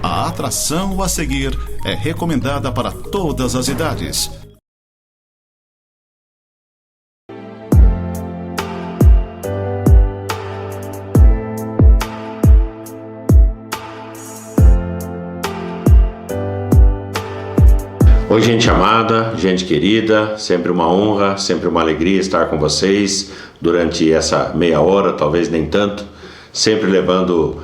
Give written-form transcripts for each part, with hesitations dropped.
A atração a seguir é recomendada para todas as idades. Oi, gente amada, gente querida, sempre uma honra, sempre uma alegria estar com vocês durante essa meia hora, talvez nem tanto, sempre levando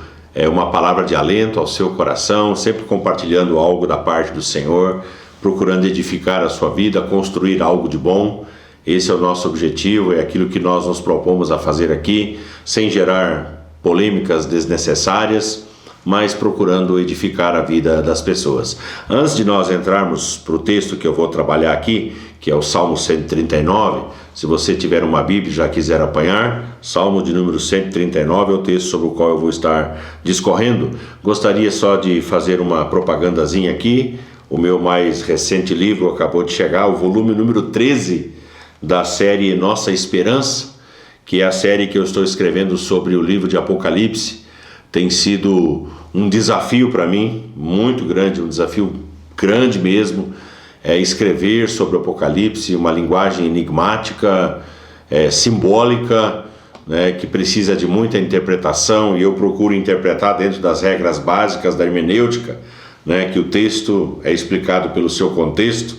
uma palavra de alento ao seu coração, sempre compartilhando algo da parte do Senhor, procurando edificar a sua vida, construir algo de bom. Esse é o nosso objetivo, é aquilo que nós nos propomos a fazer aqui, sem gerar polêmicas desnecessárias, mas procurando edificar a vida das pessoas. Antes de nós entrarmos para o texto que eu vou trabalhar aqui, que é o Salmo 139, se você tiver uma Bíblia e já quiser apanhar, Salmo de número 139 é o texto sobre o qual eu vou estar discorrendo. Gostaria só de fazer uma propagandazinha aqui. O meu mais recente livro acabou de chegar, o volume número 13 da série Nossa Esperança, que é a série que eu estou escrevendo sobre o livro de Apocalipse. Tem sido um desafio para mim, muito grande, um desafio grande mesmo, escrever sobre o Apocalipse, uma linguagem enigmática, simbólica, né, que precisa de muita interpretação, e eu procuro interpretar dentro das regras básicas da hermenêutica, né, que o texto é explicado pelo seu contexto,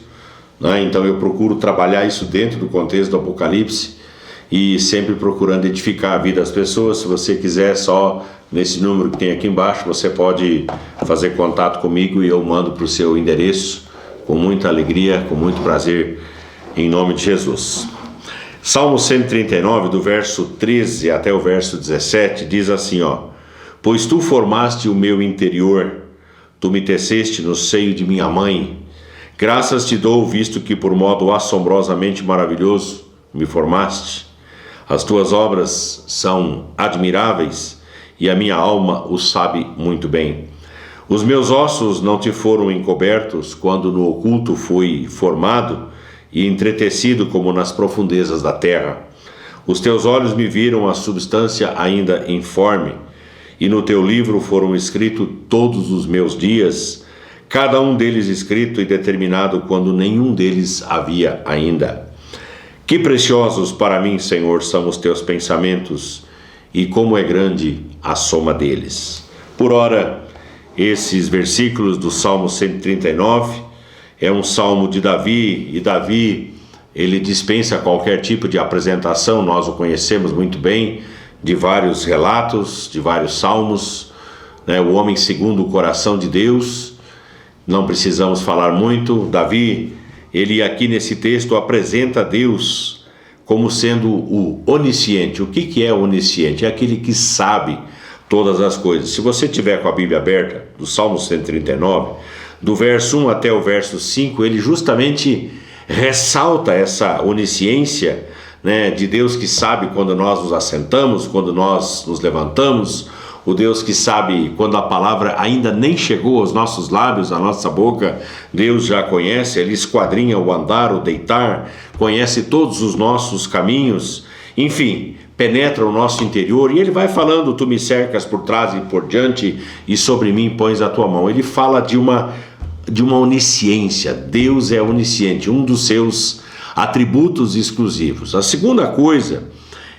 né, então eu procuro trabalhar isso dentro do contexto do Apocalipse, e sempre procurando edificar a vida das pessoas. Se você quiser, só nesse número que tem aqui embaixo, você pode fazer contato comigo e eu mando para o seu endereço com muita alegria, com muito prazer, em nome de Jesus. Salmo 139, do verso 13 até o verso 17, diz assim, Pois tu formaste o meu interior, tu me teceste no seio de minha mãe. Graças te dou, visto que por modo assombrosamente maravilhoso me formaste. As tuas obras são admiráveis e a minha alma o sabe muito bem. Os meus ossos não te foram encobertos quando no oculto fui formado e entretecido como nas profundezas da terra. Os teus olhos me viram a substância ainda informe, e no teu livro foram escritos todos os meus dias, cada um deles escrito e determinado quando nenhum deles havia ainda. Que preciosos para mim, Senhor, são os teus pensamentos, e como é grande a soma deles. Por ora, esses versículos do Salmo 139 é um salmo de Davi, e Davi, ele dispensa qualquer tipo de apresentação, nós o conhecemos muito bem, de vários relatos, de vários salmos, né? O homem segundo o coração de Deus, não precisamos falar muito. Davi, ele aqui nesse texto apresenta Deus como sendo o onisciente. O que é onisciente? É aquele que sabe todas as coisas. Se você tiver com a Bíblia aberta, do Salmo 139, do verso 1 até o verso 5, ele justamente ressalta essa onisciência, né, de Deus que sabe quando nós nos assentamos, quando nós nos levantamos, o Deus que sabe quando a palavra ainda nem chegou aos nossos lábios, à nossa boca, Deus já conhece, Ele esquadrinha o andar, o deitar, conhece todos os nossos caminhos, enfim, penetra o nosso interior, e Ele vai falando, tu me cercas por trás e por diante, e sobre mim pões a tua mão. Ele fala de uma onisciência. Deus é onisciente, um dos seus atributos exclusivos. A segunda coisa,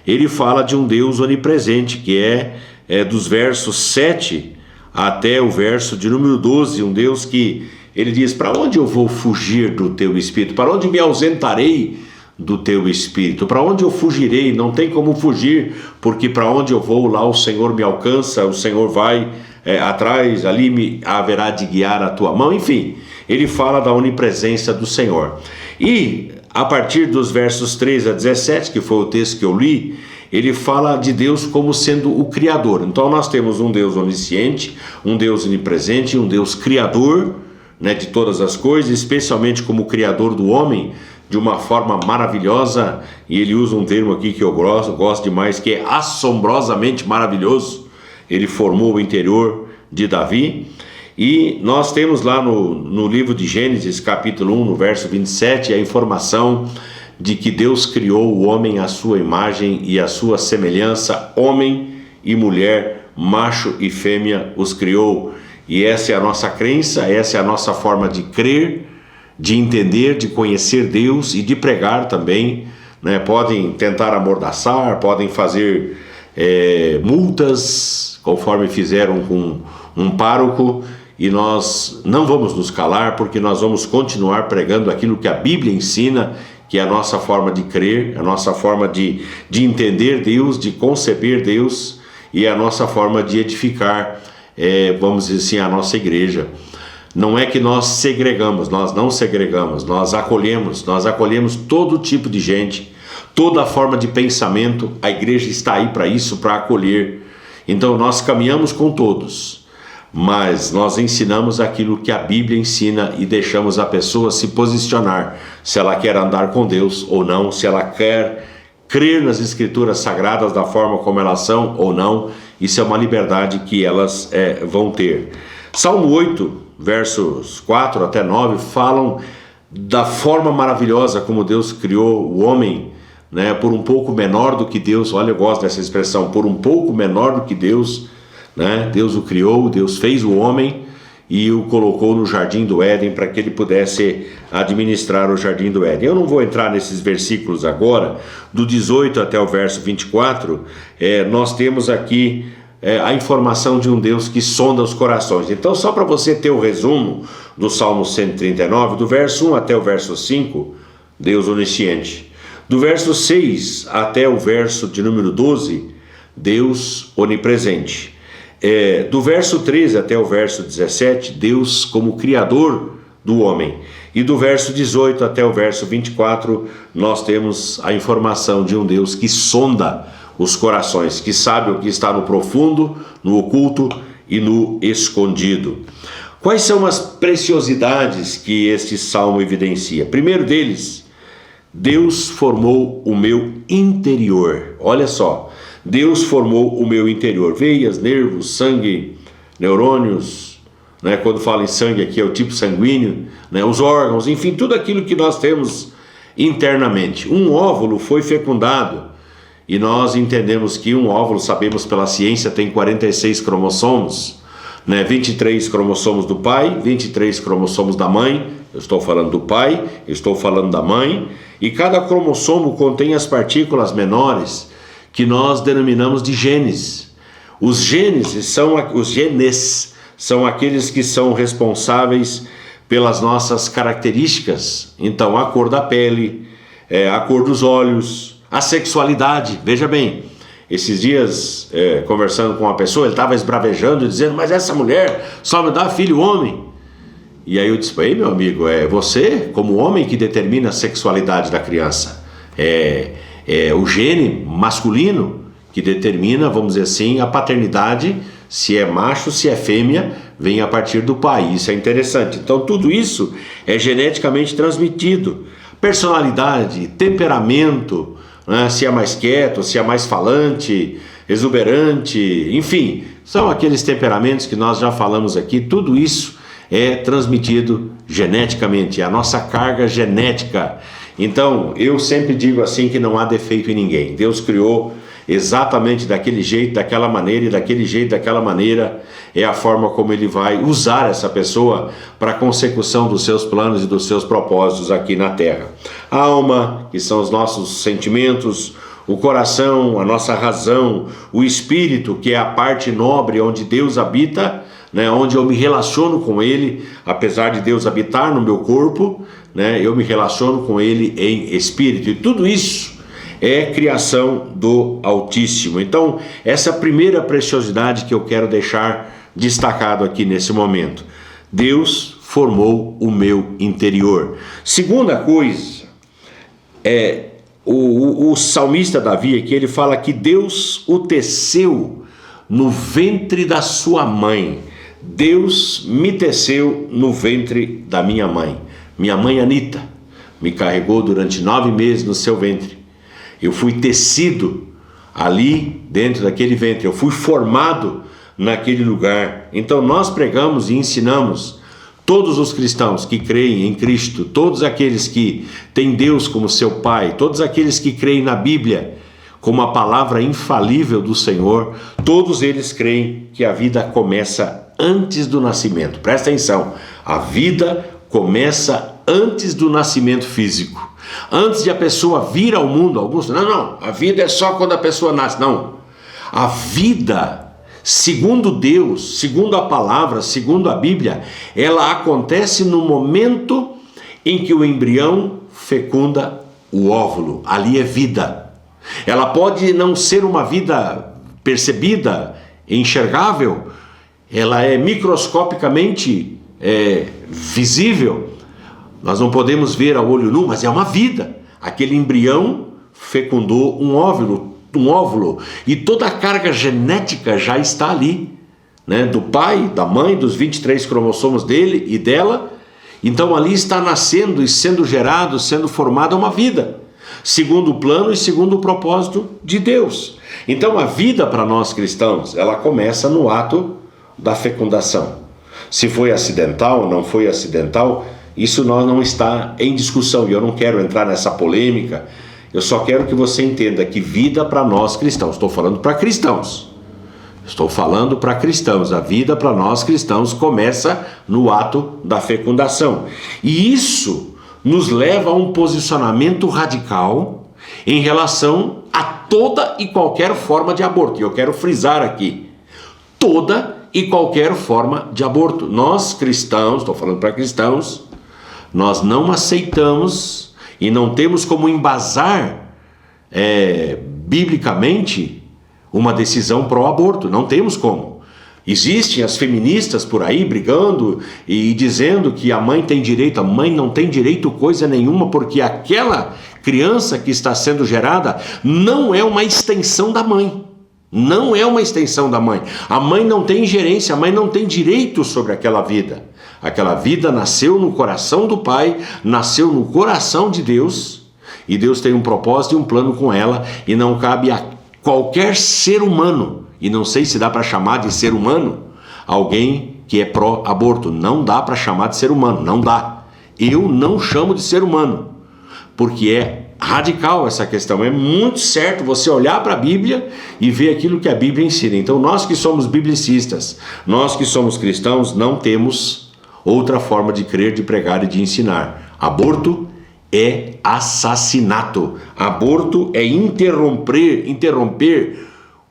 ele fala de um Deus onipresente, que é dos versos 7 até o verso de número 12, um Deus que ele diz, para onde eu vou fugir do teu Espírito? Para onde me ausentarei do teu Espírito? Para onde eu fugirei? Não tem como fugir, porque para onde eu vou, lá o Senhor me alcança, o Senhor vai atrás, ali me haverá de guiar a tua mão. Enfim, ele fala da onipresença do Senhor. E a partir dos versos 3 a 17, que foi o texto que eu li, ele fala de Deus como sendo o Criador. Então nós temos um Deus onisciente, um Deus onipresente, um Deus Criador, né, de todas as coisas, especialmente como Criador do homem, de uma forma maravilhosa, e ele usa um termo aqui que eu gosto demais, que é assombrosamente maravilhoso. Ele formou o interior de Davi, e nós temos lá no livro de Gênesis, capítulo 1, no verso 27, a informação de que Deus criou o homem à sua imagem e à sua semelhança, homem e mulher, macho e fêmea os criou. E essa é a nossa crença, essa é a nossa forma de crer, de entender, de conhecer Deus e de pregar também, né? Podem tentar amordaçar, podem fazer multas, conforme fizeram com um pároco, e nós não vamos nos calar, porque nós vamos continuar pregando aquilo que a Bíblia ensina, que é a nossa forma de crer, a nossa forma de entender Deus, de conceber Deus, e a nossa forma de edificar, vamos dizer assim, a nossa igreja. Não é que nós segregamos, nós não segregamos, nós acolhemos todo tipo de gente, toda forma de pensamento. A igreja está aí para isso, para acolher. Então nós caminhamos com todos, mas nós ensinamos aquilo que a Bíblia ensina e deixamos a pessoa se posicionar, se ela quer andar com Deus ou não, se ela quer crer nas Escrituras Sagradas da forma como elas são ou não. Isso é uma liberdade que elas vão ter. Salmo 8, versos 4 até 9, falam da forma maravilhosa como Deus criou o homem, né, por um pouco menor do que Deus. Olha, eu gosto dessa expressão, por um pouco menor do que Deus, né? Deus o criou, Deus fez o homem e o colocou no jardim do Éden para que ele pudesse administrar o jardim do Éden. Eu não vou entrar nesses versículos agora, do 18 até o verso 24, nós temos aqui a informação de um Deus que sonda os corações. Então, só para você ter o resumo do Salmo 139, do verso 1 até o verso 5, Deus onisciente. Do verso 6 até o verso de número 12, Deus onipresente. Do verso 13 até o verso 17, Deus como Criador do homem. E do verso 18 até o verso 24, nós temos a informação de um Deus que sonda os corações, que sabe o que está no profundo, no oculto e no escondido. Quais são as preciosidades que este salmo evidencia? Primeiro deles, Deus formou o meu interior. Olha só, Deus formou o meu interior. Veias, nervos, sangue, neurônios, né? Quando fala em sangue aqui é o tipo sanguíneo, né? Os órgãos, enfim, tudo aquilo que nós temos internamente. Um óvulo foi fecundado e nós entendemos que um óvulo, sabemos pela ciência, tem 46 cromossomos, né? 23 cromossomos do pai, 23 cromossomos da mãe. Eu estou falando do pai, eu estou falando da mãe, e cada cromossomo contém as partículas menores que nós denominamos de genes. Os genes são aqueles que são responsáveis pelas nossas características. Então, a cor da pele, a cor dos olhos, a sexualidade. Veja bem, esses dias, conversando com uma pessoa, ele estava esbravejando, dizendo, mas essa mulher só me dá filho homem. E aí eu disse, ei, meu amigo, é você, como homem, que determina a sexualidade da criança. É o gene masculino que determina, vamos dizer assim, a paternidade, se é macho, se é fêmea, vem a partir do pai. Isso é interessante. Então tudo isso é geneticamente transmitido. Personalidade, temperamento, né? Se é mais quieto, se é mais falante, exuberante, enfim, são aqueles temperamentos que nós já falamos aqui. Tudo isso é transmitido geneticamente, é a nossa carga genética. Então, eu sempre digo assim que não há defeito em ninguém. Deus criou exatamente daquele jeito, daquela maneira, e daquele jeito, daquela maneira é a forma como Ele vai usar essa pessoa para a consecução dos seus planos e dos seus propósitos aqui na Terra. A alma, que são os nossos sentimentos, o coração, a nossa razão, o espírito, que é a parte nobre onde Deus habita, né, onde eu me relaciono com Ele, apesar de Deus habitar no meu corpo, né, eu me relaciono com Ele em espírito. E tudo isso é criação do Altíssimo. Então, essa é a primeira preciosidade que eu quero deixar destacado aqui nesse momento. Deus formou o meu interior. Segunda coisa, o salmista Davi aqui, ele fala que Deus o teceu no ventre da sua mãe. Deus me teceu no ventre da minha mãe. Minha mãe Anita me carregou durante 9 meses no seu ventre. Eu fui tecido ali dentro daquele ventre. Eu fui formado naquele lugar. Então nós pregamos e ensinamos todos os cristãos que creem em Cristo, todos aqueles que têm Deus como seu Pai, todos aqueles que creem na Bíblia como a palavra infalível do Senhor, todos eles creem que a vida começa antes do nascimento. Presta atenção, a vida começa antes do nascimento físico. Antes de a pessoa vir ao mundo, Augusto, não, a vida é só quando a pessoa nasce. Não, a vida, segundo Deus, segundo a palavra, segundo a Bíblia, ela acontece no momento em que o embrião fecunda o óvulo. Ali é vida. Ela pode não ser uma vida percebida, enxergável, ela é microscopicamente visível. Nós não podemos ver a olho nu, mas é uma vida. Aquele embrião fecundou um óvulo, e toda a carga genética já está ali, né? Do pai, da mãe, dos 23 cromossomos dele e dela. Então ali está nascendo e sendo gerado, sendo formada uma vida, segundo o plano e segundo o propósito de Deus. Então a vida para nós cristãos, ela começa no ato da fecundação. Se foi acidental, não foi acidental, isso não está em discussão, e eu não quero entrar nessa polêmica. Eu só quero que você entenda que vida para nós cristãos, estou falando para cristãos, a vida para nós cristãos começa no ato da fecundação. E isso nos leva a um posicionamento radical em relação a toda e qualquer forma de aborto. E eu quero frisar aqui, toda e qualquer forma de aborto. Nós cristãos, estou falando para cristãos, nós não aceitamos e não temos como embasar biblicamente uma decisão pró-aborto. Não temos como. Existem as feministas por aí brigando e dizendo que a mãe tem direito. A mãe não tem direito coisa nenhuma, porque aquela criança que está sendo gerada não é uma extensão da mãe. Não é uma extensão da mãe. A mãe não tem ingerência, a mãe não tem direito sobre aquela vida. Aquela vida nasceu no coração do Pai, nasceu no coração de Deus, e Deus tem um propósito e um plano com ela, e não cabe a qualquer ser humano, e não sei se dá para chamar de ser humano, alguém que é pró-aborto. Não dá para chamar de ser humano, não dá. Eu não chamo de ser humano, porque é radical essa questão. É muito certo você olhar para a Bíblia e ver aquilo que a Bíblia ensina. Então nós que somos biblicistas, nós que somos cristãos, não temos outra forma de crer, de pregar e de ensinar. Aborto é assassinato. Aborto é interromper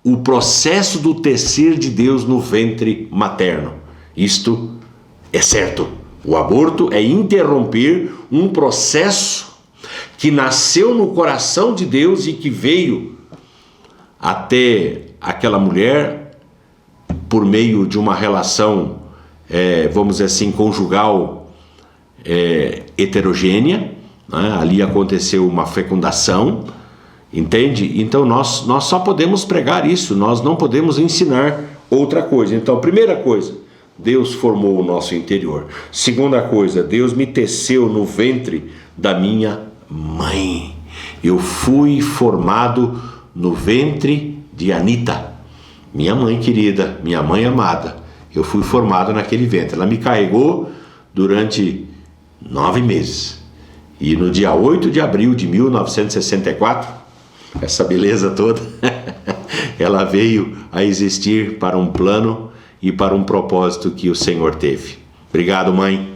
o processo do tecer de Deus no ventre materno. Isto é certo. O aborto é interromper um processo que nasceu no coração de Deus e que veio até aquela mulher por meio de uma relação, vamos dizer assim, conjugal heterogênea, né? Ali aconteceu uma fecundação, entende? Então nós só podemos pregar isso, nós não podemos ensinar outra coisa. Então, primeira coisa, Deus formou o nosso interior. Segunda coisa, Deus me teceu no ventre da minha mãe. Eu fui formado no ventre de Anita, minha mãe querida, minha mãe amada. Eu fui formado naquele ventre. Ela me carregou durante 9 meses. E no dia 8 de abril de 1964, essa beleza toda, ela veio a existir para um plano e para um propósito que o Senhor teve. Obrigado, mãe.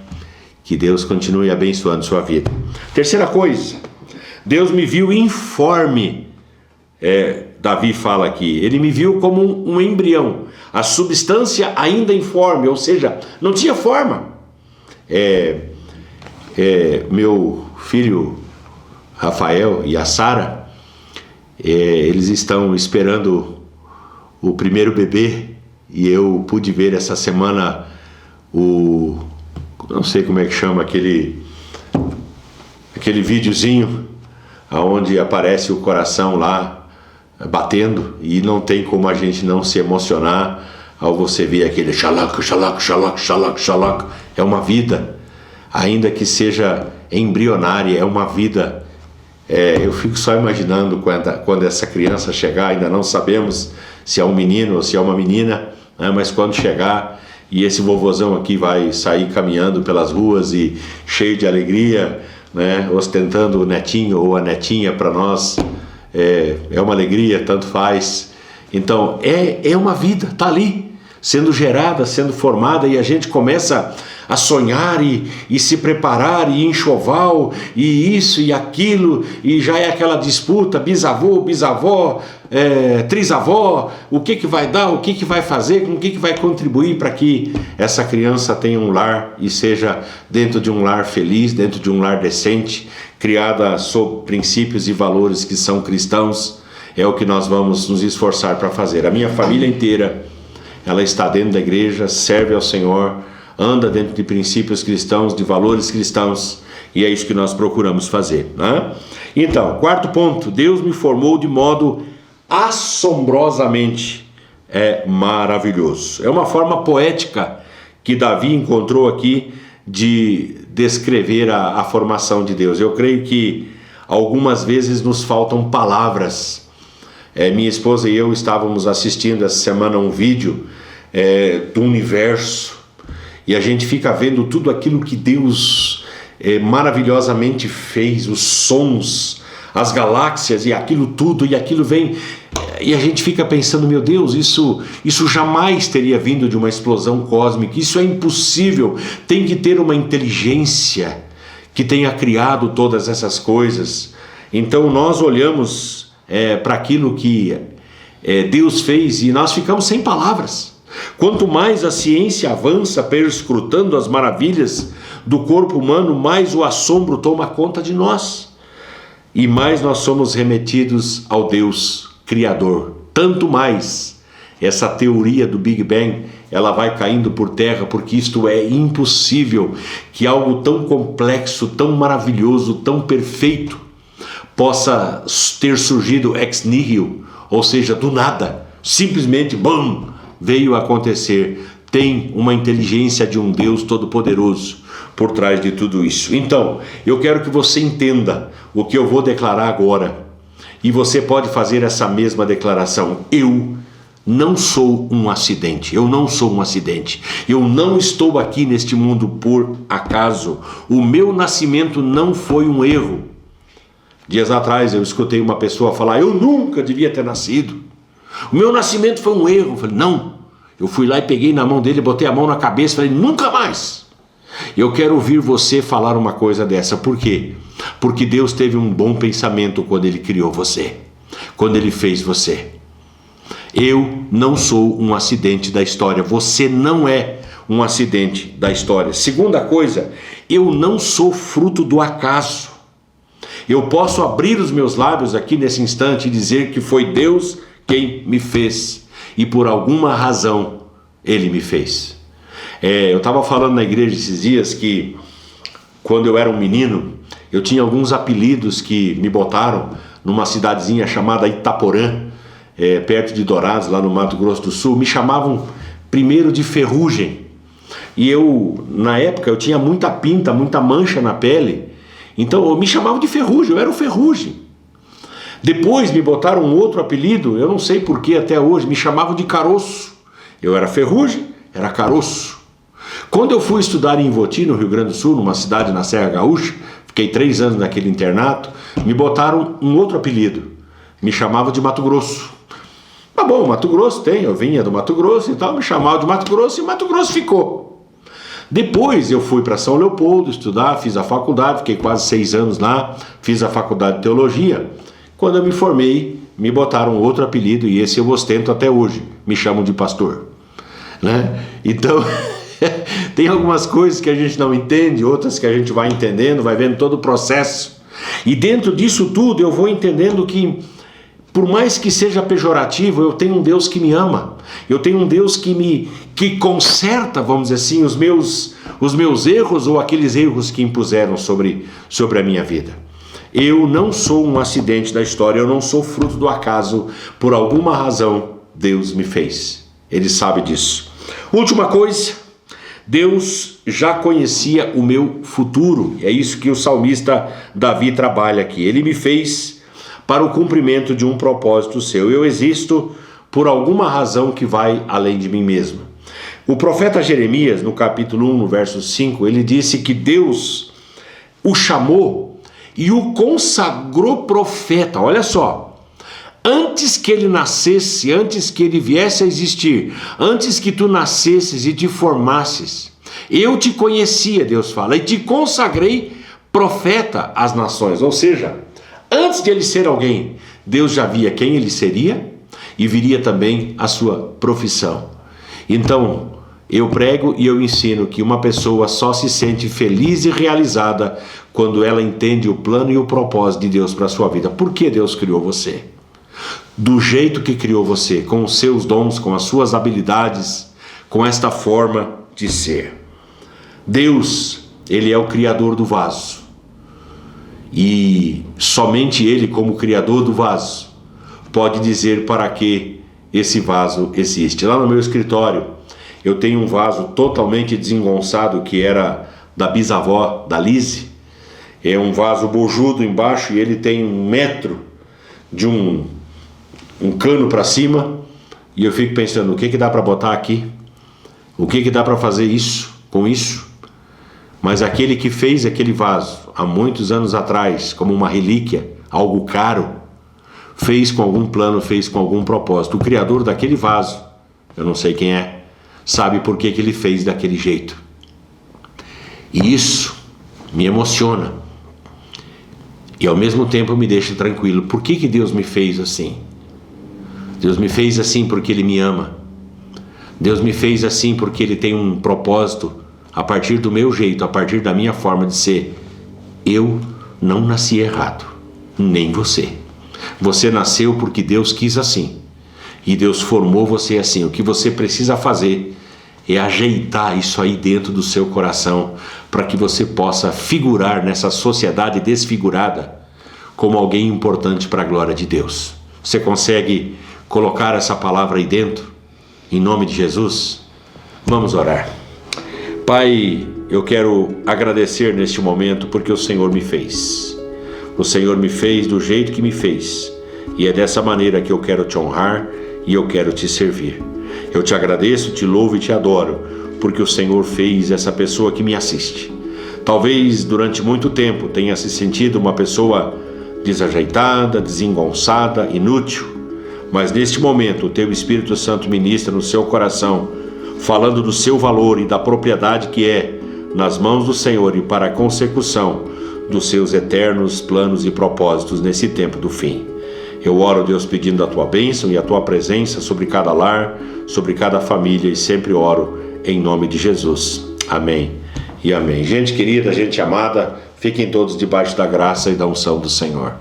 Que Deus continue abençoando sua vida. Terceira coisa, Deus me viu informe. Davi fala aqui, ele me viu como um embrião, a substância ainda informe, ou seja, não tinha forma. Meu filho Rafael e a Sara, eles estão esperando o primeiro bebê, e eu pude ver essa semana não sei como é que chama aquele videozinho onde aparece o coração lá batendo, e não tem como a gente não se emocionar ao você ver aquele xalac, xalac, xalac, xalac, xalac. É uma vida, ainda que seja embrionária, é uma vida. Eu fico só imaginando quando essa criança chegar, ainda não sabemos se é um menino ou se é uma menina, né? Mas quando chegar e esse vovozão aqui vai sair caminhando pelas ruas e cheio de alegria, né? Ostentando o netinho ou a netinha, para nós é uma alegria, tanto faz. Então é uma vida, está ali. sendo gerada, sendo formada, e a gente começa a sonhar e se preparar, e enxoval, e isso e aquilo, e já é aquela disputa, bisavô, bisavó, trisavó, o que vai dar, o que vai fazer, com o que vai contribuir para que essa criança tenha um lar e seja dentro de um lar feliz, dentro de um lar decente, criada sob princípios e valores que são cristãos. É o que nós vamos nos esforçar para fazer. A minha família inteira, ela está dentro da igreja, serve ao Senhor, anda dentro de princípios cristãos, de valores cristãos, e é isso que nós procuramos fazer, né? Então, quarto ponto, Deus me formou de modo assombrosamente maravilhoso. É uma forma poética que Davi encontrou aqui de descrever a formação de Deus. Eu creio que algumas vezes nos faltam palavras. Minha esposa e eu estávamos assistindo essa semana um vídeo do universo, e a gente fica vendo tudo aquilo que Deus maravilhosamente fez, os sons, as galáxias e aquilo tudo, e aquilo vem, e a gente fica pensando, meu Deus, isso jamais teria vindo de uma explosão cósmica, isso é impossível, tem que ter uma inteligência que tenha criado todas essas coisas. Então nós olhamos para aquilo que Deus fez e nós ficamos sem palavras. Quanto mais a ciência avança perscrutando as maravilhas do corpo humano, mais o assombro toma conta de nós e mais nós somos remetidos ao Deus Criador. Tanto mais essa teoria do Big Bang, ela vai caindo por terra, porque isto é impossível que algo tão complexo, tão maravilhoso, tão perfeito possa ter surgido ex nihilo, ou seja, do nada, simplesmente, bum, veio acontecer. Tem uma inteligência de um Deus todo-poderoso por trás de tudo isso. Então, eu quero que você entenda o que eu vou declarar agora, e você pode fazer essa mesma declaração. Eu não sou um acidente, eu não sou um acidente, eu não estou aqui neste mundo por acaso, o meu nascimento não foi um erro. Dias atrás eu escutei uma pessoa falar, eu nunca devia ter nascido, o meu nascimento foi um erro. Eu falei, não, eu fui lá e peguei na mão dele, botei a mão na cabeça e falei, nunca mais. Eu quero ouvir você falar uma coisa dessa. Por quê? Porque Deus teve um bom pensamento quando Ele criou você, quando Ele fez você. Eu não sou um acidente da história, você não é um acidente da história. Segunda coisa, eu não sou fruto do acaso. Eu posso abrir os meus lábios aqui nesse instante e dizer que foi Deus quem me fez, e por alguma razão Ele me fez. Eu estava falando na igreja esses dias que quando eu era um menino, eu tinha alguns apelidos que me botaram numa cidadezinha chamada Itaporã, perto de Dourados, lá no Mato Grosso do Sul. Me chamavam primeiro de Ferrugem, e eu, na época, eu tinha muita pinta, muita mancha na pele, então me chamavam de Ferrugem, eu era o Ferrugem. Depois me botaram um outro apelido, eu não sei porquê até hoje, me chamavam de Caroço. Eu era Ferrugem, era Caroço. Quando eu fui estudar em Invoti, no Rio Grande do Sul, numa cidade na Serra Gaúcha, fiquei 3 anos naquele internato, me botaram um outro apelido, me chamavam de Mato Grosso. Mas bom, Mato Grosso tem, eu vinha do Mato Grosso e tal, me chamavam de Mato Grosso e Mato Grosso ficou. Depois eu fui para São Leopoldo estudar, fiz a faculdade, fiquei quase 6 anos lá, fiz a faculdade de teologia. Quando eu me formei, me botaram outro apelido e esse eu ostento até hoje, me chamam de pastor, né? Então, tem algumas coisas que a gente não entende, outras que a gente vai entendendo, vai vendo todo o processo, e dentro disso tudo eu vou entendendo que, por mais que seja pejorativo, eu tenho um Deus que me ama, eu tenho um Deus que conserta, vamos dizer assim, os meus erros ou aqueles erros que impuseram sobre a minha vida. Eu não sou um acidente da história, eu não sou fruto do acaso, por alguma razão Deus me fez, Ele sabe disso. Última coisa, Deus já conhecia o meu futuro, é isso que o salmista Davi trabalha aqui. Ele me fez para o cumprimento de um propósito seu, eu existo por alguma razão que vai além de mim mesmo. O profeta Jeremias, no capítulo 1, no verso 5, ele disse que Deus o chamou e o consagrou profeta, olha só, Antes que ele nascesse, antes que ele viesse a existir, antes que tu nascesses e te formasses, eu te conhecia, Deus fala, e te consagrei profeta às nações. Ou seja, antes de ele ser alguém, Deus já via quem ele seria e viria também a sua profissão. Então, eu prego e eu ensino que uma pessoa só se sente feliz e realizada quando ela entende o plano e o propósito de Deus para a sua vida. Por que Deus criou você? Do jeito que criou você, com os seus dons, com as suas habilidades, com esta forma de ser. Deus, ele é o criador do vaso. E somente ele, como criador do vaso, pode dizer para que esse vaso existe. Lá no meu escritório, eu tenho um vaso totalmente desengonçado que era da bisavó da Lise. É um vaso bojudo embaixo e ele tem 1 metro de um cano para cima. E eu fico pensando, o que dá para botar aqui? O que dá para fazer isso com isso? Mas aquele que fez aquele vaso há muitos anos atrás, como uma relíquia, algo caro, fez com algum plano, fez com algum propósito. O criador daquele vaso, eu não sei quem é, sabe por que ele fez daquele jeito. E isso me emociona. E ao mesmo tempo me deixa tranquilo. Por que Deus me fez assim? Deus me fez assim porque Ele me ama. Deus me fez assim porque Ele tem um propósito a partir do meu jeito, a partir da minha forma de ser. Eu não nasci errado, nem você. Você nasceu porque Deus quis assim. E Deus formou você assim. O que você precisa fazer é ajeitar isso aí dentro do seu coração para que você possa figurar nessa sociedade desfigurada como alguém importante para a glória de Deus. Você consegue colocar essa palavra aí dentro? Em nome de Jesus? Vamos orar. Pai, eu quero agradecer neste momento porque o Senhor me fez. O Senhor me fez do jeito que me fez. E é dessa maneira que eu quero te honrar e eu quero te servir. Eu te agradeço, te louvo e te adoro, porque o Senhor fez essa pessoa que me assiste. Talvez durante muito tempo tenha se sentido uma pessoa desajeitada, desengonçada, inútil, mas neste momento o teu Espírito Santo ministra no seu coração, falando do seu valor e da propriedade que é nas mãos do Senhor e para a consecução dos seus eternos planos e propósitos nesse tempo do fim. Eu oro, Deus, pedindo a tua bênção e a tua presença sobre cada lar, sobre cada família, e sempre oro em nome de Jesus. Amém e amém. Gente querida, gente amada, fiquem todos debaixo da graça e da unção do Senhor.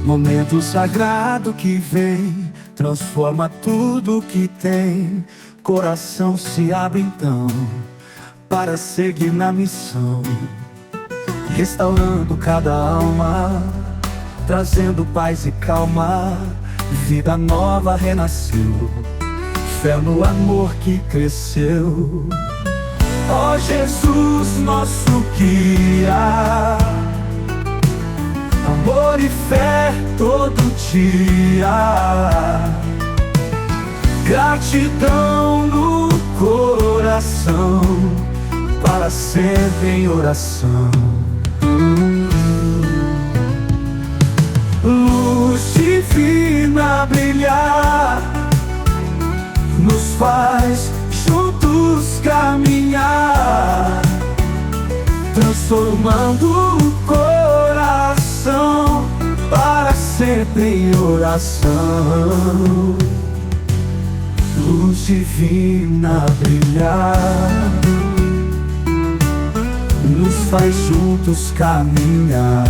Momento sagrado que vem, transforma tudo que tem. Coração se abre então para seguir na missão, restaurando cada alma, trazendo paz e calma. Vida nova renasceu, fé no amor que cresceu. Ó Jesus, nosso guia, amor e fé todo dia. Gratidão no coração, para sempre em oração. Luz divina brilhar, nos faz juntos caminhar, transformando o coração para sempre em oração. Luz divina brilhar, nos faz juntos caminhar,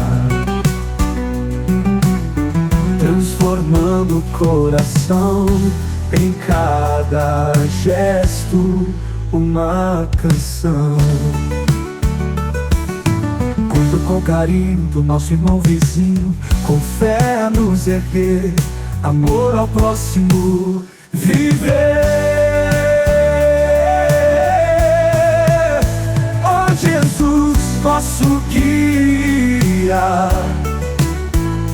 transformando o coração em cada gesto uma canção. Cuido com carinho do nosso irmão vizinho, com fé a nos erguer, amor ao próximo viver. Ó Jesus, nosso guia,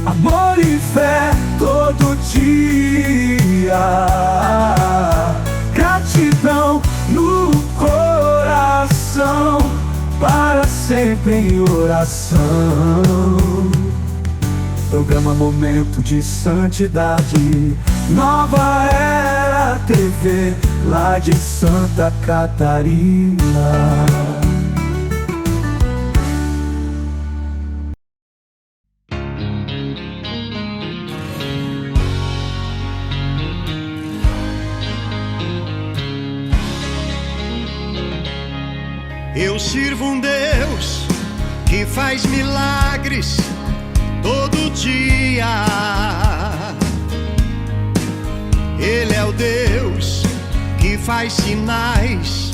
amor e fé todo dia. Gratidão no coração para sempre em oração. Programa Momento de Santidade, Nova Era TV, lá de Santa Catarina. Eu sirvo um Deus que faz milagres todo dia. Ele é o Deus que faz sinais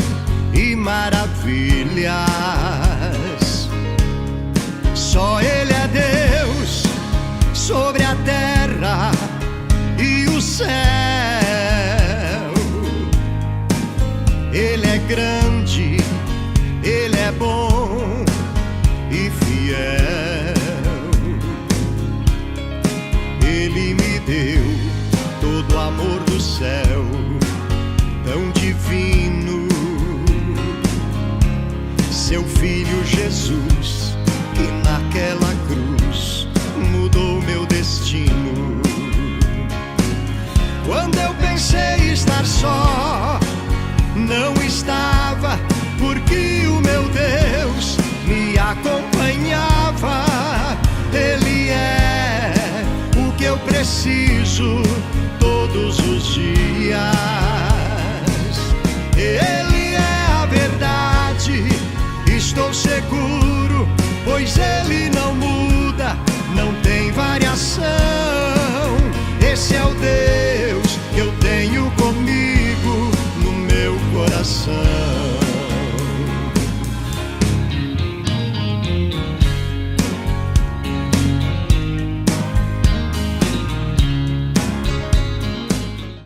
e maravilhas. Só Ele é Deus sobre a terra e o céu. Ele é grande, Ele é bom e fiel. Ele me deu todo o amor do céu, tão divino. Seu Filho Jesus, que naquela cruz mudou meu destino. Quando eu pensei estar só, não estava, porque o meu Deus me acompanhava. Ele é o que eu preciso todos os dias. Ele é a verdade, estou seguro, pois Ele não muda, não tem variação. Esse é o Deus